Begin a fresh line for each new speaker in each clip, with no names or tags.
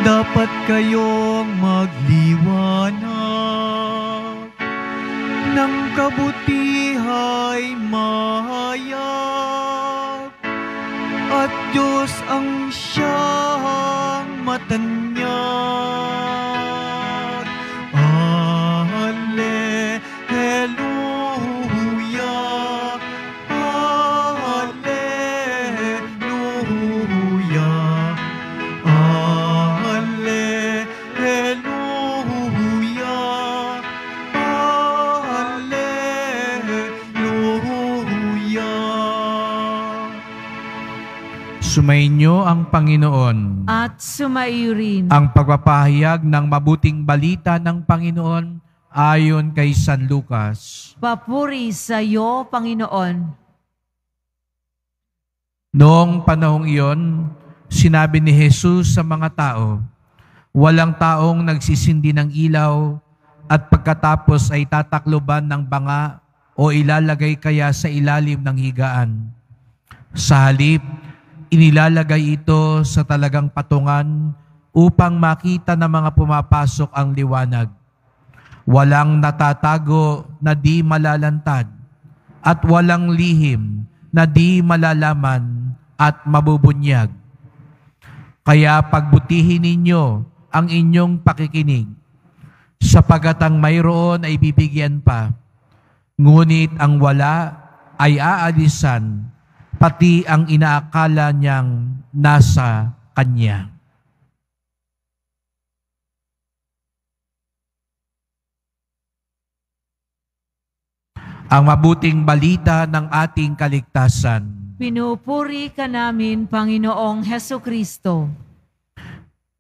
Dapat kayong magliwanag ng kabutihay mahayag, at Diyos ang siyang matanyag. Alleluia, alleluia, alleluia, alleluia.
Sumainyo ang Panginoon.
At sumaiyo rin
Ang pagpapahayag ng mabuting balita ng Panginoon ayon kay San Lucas.
papuri sa iyo, Panginoon.
Noong panahong iyon, sinabi ni Jesus sa mga tao, walang taong nagsisindi ng ilaw at pagkatapos ay tatakloban ng banga o ilalagay kaya sa ilalim ng higaan. Sa halip, inilalagay ito sa talagang patungan upang makita ng mga pumapasok ang liwanag. Walang natatago na di malalantad at walang lihim na di malalaman at mabubunyag. Kaya pagbutihin ninyo ang inyong pakikinig, sapagat ang mayroon ay bibigyan pa, ngunit ang wala ay aalisan, pati ang inaakala niyang nasa kanya. Ang mabuting balita ng ating kaligtasan.
Pinupuri ka namin, Panginoong Hesukristo.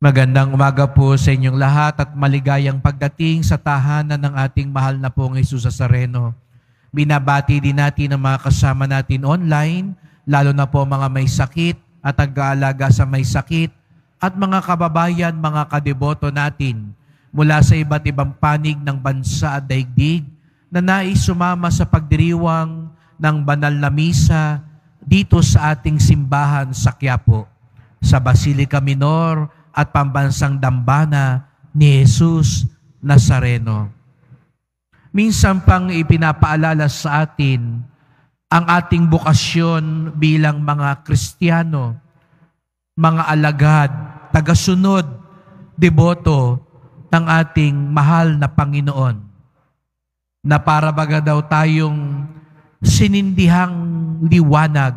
Magandang umaga po sa inyong lahat at maligayang pagdating sa tahanan ng ating mahal na pong Jesus Nazareno. Binabati din natin ang mga kasama natin online, lalo na po mga may sakit at nag-aalaga sa may sakit, at mga kababayan, mga kadeboto natin mula sa iba't ibang panig ng bansa at daigdig na nais sumama sa pagdiriwang ng banal na misa dito sa ating simbahan sa Quiapo, sa Basilica Minor at Pambansang Dambana ni Jesus Nazareno. Minsan pang ipinapaalala sa atin ang ating bokasyon bilang mga Kristiyano, mga alagad, tagasunod, deboto ng ating mahal na Panginoon, na para baga daw tayong sinindihang liwanag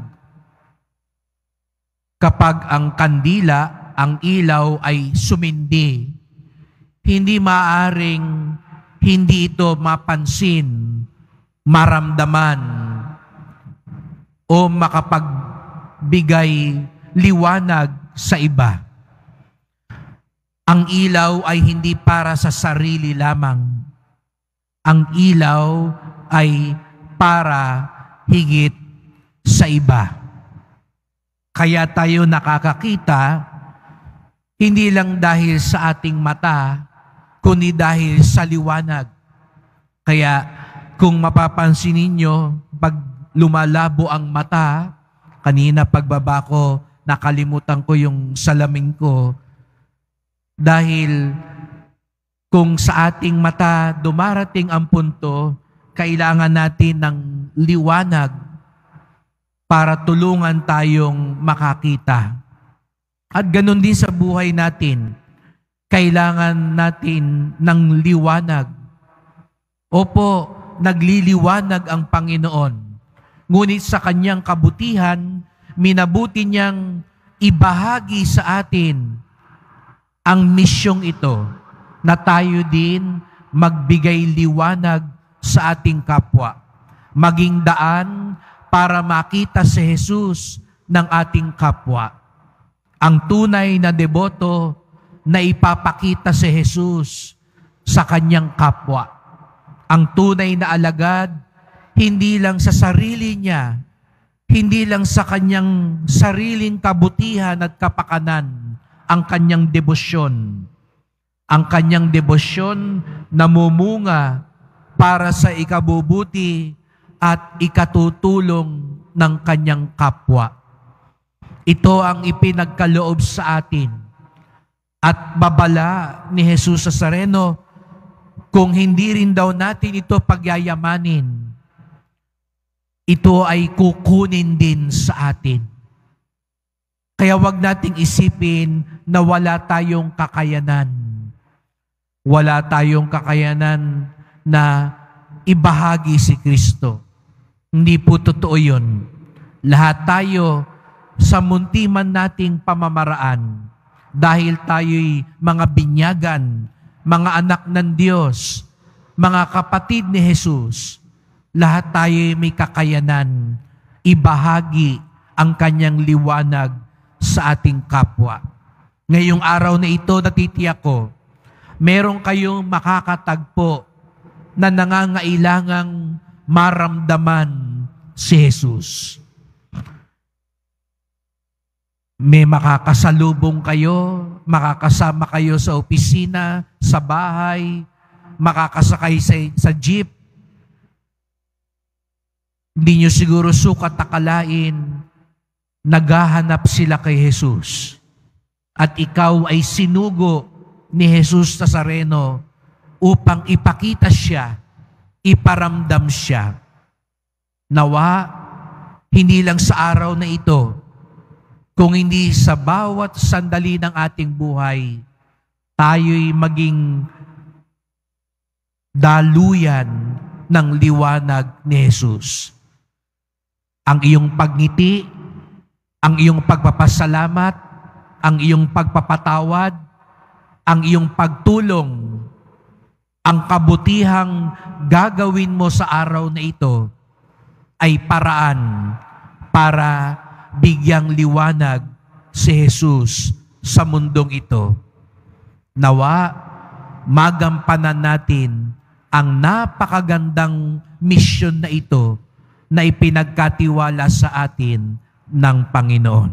kapag ang kandila, ang ilaw ay sumindi. Hindi maaring hindi ito mapansin, maramdaman, o makapagbigay liwanag sa iba. Ang ilaw ay hindi para sa sarili lamang. Ang ilaw ay para higit sa iba. Kaya tayo nakakakita, hindi lang dahil sa ating mata, kundi dahil sa liwanag. Kaya kung mapapansin ninyo, pag lumalabo ang mata, kanina pagbaba ko, nakalimutan ko yung salamin ko, dahil kung sa ating mata dumarating ang punto, kailangan natin ng liwanag para tulungan tayong makakita. At ganun din sa buhay natin, kailangan natin ng liwanag. Opo, nagliliwanag ang Panginoon. Ngunit sa kanyang kabutihan, minabuti niyang ibahagi sa atin ang misyong ito, na tayo din magbigay liwanag sa ating kapwa, maging daan para makita si Jesus ng ating kapwa. Ang tunay na deboto na ipapakita si Jesus sa kanyang kapwa. Ang tunay na alagad, hindi lang sa sarili niya, hindi lang sa kanyang sariling kabutihan at kapakanan ang kanyang debosyon. Ang kanyang debosyon namumunga para sa ikabubuti at ikatutulong ng kanyang kapwa. Ito ang ipinagkaloob sa atin. At babala ni Jesus Nazareno, kung hindi rin daw natin ito pagyayamanin, ito ay kukunin din sa atin. Kaya wag nating isipin na wala tayong kakayanan. Wala tayong kakayanan na ibahagi si Kristo. Hindi po totoo yun. Lahat tayo sa munti man nating pamamaraan, dahil tayo'y mga binyagan, mga anak ng Diyos, mga kapatid ni Jesus, lahat tayo'y may kakayanan ibahagi ang kanyang liwanag sa ating kapwa. Ngayong araw na ito, natitiyak ko, meron kayong makakatagpo na nangangailangang maramdaman si Jesus. May makakasalubong kayo, makakasama kayo sa opisina, sa bahay, makakasakay sa jeep. Hindi nyo siguro sukat akalain, naghahanap sila kay Jesus. At ikaw ay sinugo ni Jesus Nazareno upang ipakita siya, iparamdam siya. Nawa, hindi lang sa araw na ito, kung hindi sa bawat sandali ng ating buhay, tayo'y maging daluyan ng liwanag ni Jesus. Ang iyong pagngiti, ang iyong pagpapasalamat, ang iyong pagpapatawad, ang iyong pagtulong, ang kabutihang gagawin mo sa araw na ito ay paraan para bigyang liwanag si Jesus sa mundong ito. Nawa, magampanan natin ang napakagandang misyon na ito na ipinagkatiwala sa atin ng Panginoon.